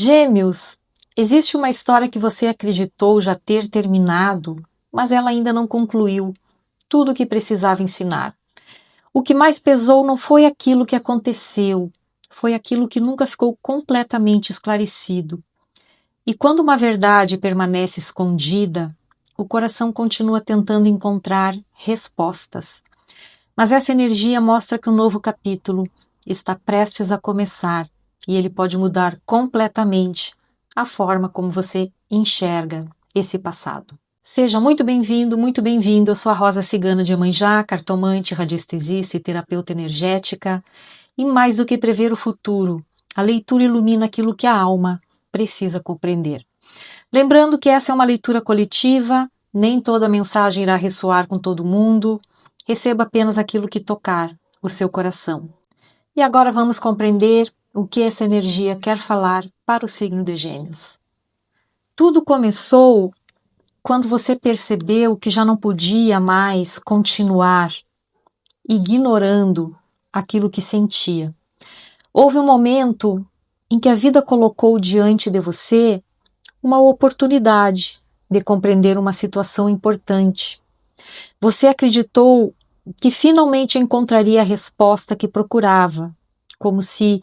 Gêmeos, existe uma história que você acreditou já ter terminado, mas ela ainda não concluiu tudo o que precisava ensinar. O que mais pesou não foi aquilo que aconteceu, foi aquilo que nunca ficou completamente esclarecido. E quando uma verdade permanece escondida, o coração continua tentando encontrar respostas. Mas essa energia mostra que um novo capítulo está prestes a começar e ele pode mudar completamente a forma como você enxerga esse passado. Seja muito bem-vindo, muito bem-vindo. Eu sou a Rosa Cigana de Iemanjá, cartomante, radiestesista e terapeuta energética. E mais do que prever o futuro, a leitura ilumina aquilo que a alma precisa compreender. Lembrando que essa é uma leitura coletiva, nem toda mensagem irá ressoar com todo mundo. Receba apenas aquilo que tocar o seu coração. E agora vamos compreender o que essa energia quer falar para o signo de Gêmeos. Tudo começou quando você percebeu que já não podia mais continuar ignorando aquilo que sentia. Houve um momento em que a vida colocou diante de você uma oportunidade de compreender uma situação importante. Você acreditou que finalmente encontraria a resposta que procurava, como se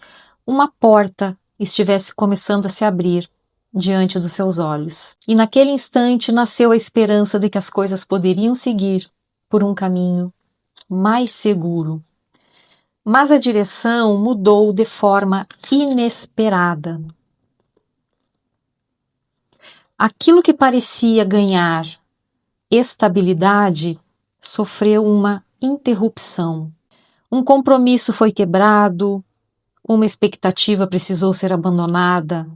uma porta estivesse começando a se abrir diante dos seus olhos. E naquele instante nasceu a esperança de que as coisas poderiam seguir por um caminho mais seguro. Mas a direção mudou de forma inesperada. Aquilo que parecia ganhar estabilidade sofreu uma interrupção. Um compromisso foi quebrado, uma expectativa precisou ser abandonada,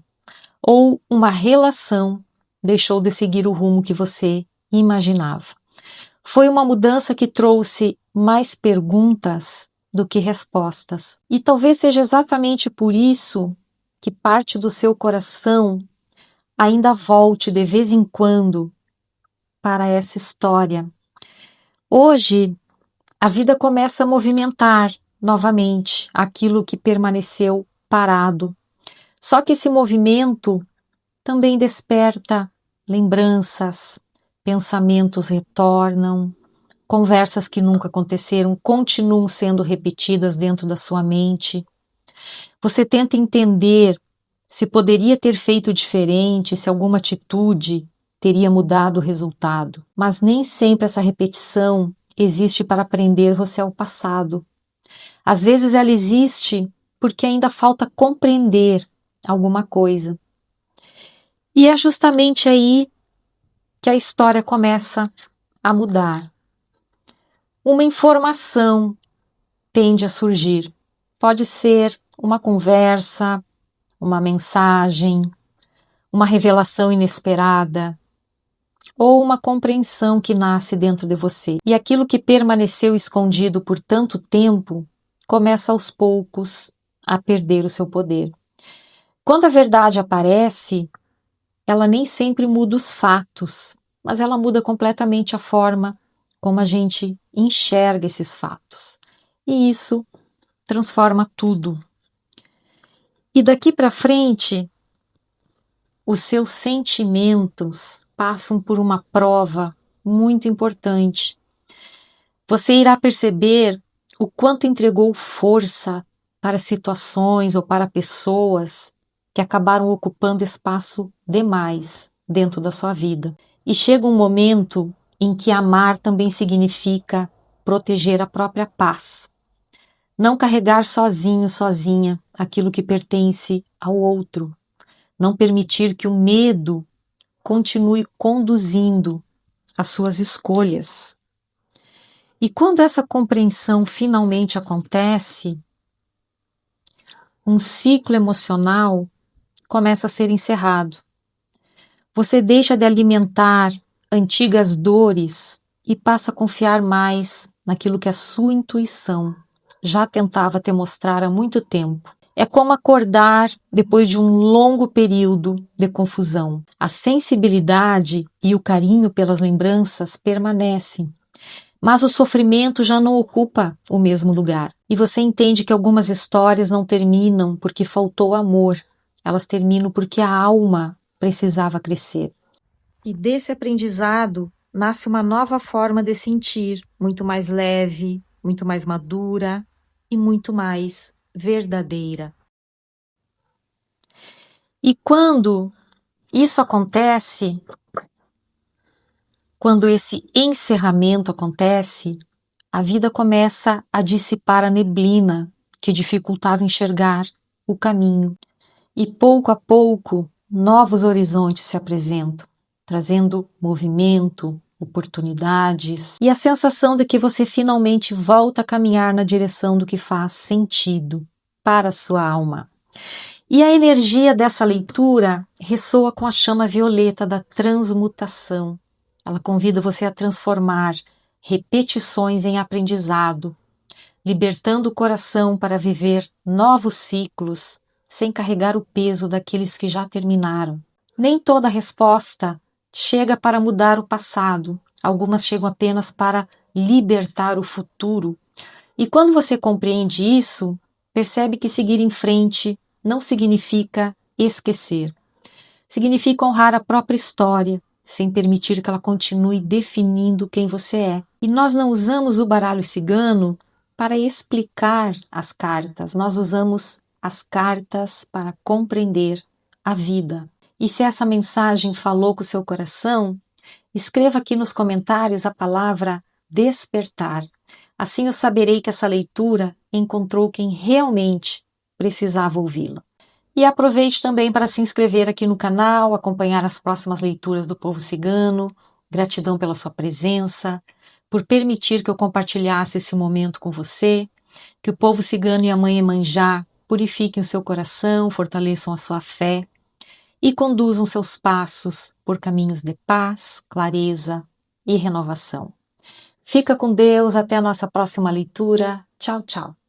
ou uma relação deixou de seguir o rumo que você imaginava. Foi uma mudança que trouxe mais perguntas do que respostas. E talvez seja exatamente por isso que parte do seu coração ainda volte de vez em quando para essa história. Hoje, a vida começa a movimentar novamente aquilo que permaneceu parado. Só que esse movimento também desperta lembranças, pensamentos retornam, conversas que nunca aconteceram continuam sendo repetidas dentro da sua mente. Você tenta entender se poderia ter feito diferente, se alguma atitude teria mudado o resultado. Mas nem sempre essa repetição existe para prender você ao passado. Às vezes ela existe porque ainda falta compreender alguma coisa. E é justamente aí que a história começa a mudar. Uma informação tende a surgir. Pode ser uma conversa, uma mensagem, uma revelação inesperada, ou uma compreensão que nasce dentro de você. E aquilo que permaneceu escondido por tanto tempo começa aos poucos a perder o seu poder. Quando a verdade aparece, ela nem sempre muda os fatos, mas ela muda completamente a forma como a gente enxerga esses fatos. E isso transforma tudo. E daqui para frente, os seus sentimentos passam por uma prova muito importante. Você irá perceber o quanto entregou força para situações ou para pessoas que acabaram ocupando espaço demais dentro da sua vida. E chega um momento em que amar também significa proteger a própria paz. Não carregar sozinho, sozinha, aquilo que pertence ao outro. Não permitir que o medo continue conduzindo as suas escolhas. E quando essa compreensão finalmente acontece, um ciclo emocional começa a ser encerrado. Você deixa de alimentar antigas dores e passa a confiar mais naquilo que a sua intuição já tentava te mostrar há muito tempo. É como acordar depois de um longo período de confusão. A sensibilidade e o carinho pelas lembranças permanecem, mas o sofrimento já não ocupa o mesmo lugar. E você entende que algumas histórias não terminam porque faltou amor elas terminam porque a alma precisava crescer. E desse aprendizado nasce uma nova forma de sentir, muito mais leve, muito mais madura e muito mais verdadeira. E quando isso acontece, quando esse encerramento acontece, a vida começa a dissipar a neblina que dificultava enxergar o caminho. E pouco a pouco, novos horizontes se apresentam, trazendo movimento, oportunidades e a sensação de que você finalmente volta a caminhar na direção do que faz sentido para a sua alma. E a energia dessa leitura ressoa com a chama violeta da transmutação. Ela convida você a transformar repetições em aprendizado, libertando o coração para viver novos ciclos, sem carregar o peso daqueles que já terminaram. Nem toda resposta chega para mudar o passado, algumas chegam apenas para libertar o futuro. E quando você compreende isso, percebe que seguir em frente não significa esquecer. Significa honrar a própria história, sem permitir que ela continue definindo quem você é. E nós não usamos o baralho cigano para explicar as cartas, nós usamos as cartas para compreender a vida. E se essa mensagem falou com o seu coração, escreva aqui nos comentários a palavra despertar. Assim eu saberei que essa leitura encontrou quem realmente precisava ouvi-la. E aproveite também para se inscrever aqui no canal, acompanhar as próximas leituras do Povo Cigano. Gratidão pela sua presença, por permitir que eu compartilhasse esse momento com você, que o Povo Cigano e a Mãe Iemanjá purifiquem o seu coração, fortaleçam a sua fé e conduzam seus passos por caminhos de paz, clareza e renovação. Fica com Deus, até a nossa próxima leitura. Tchau, tchau.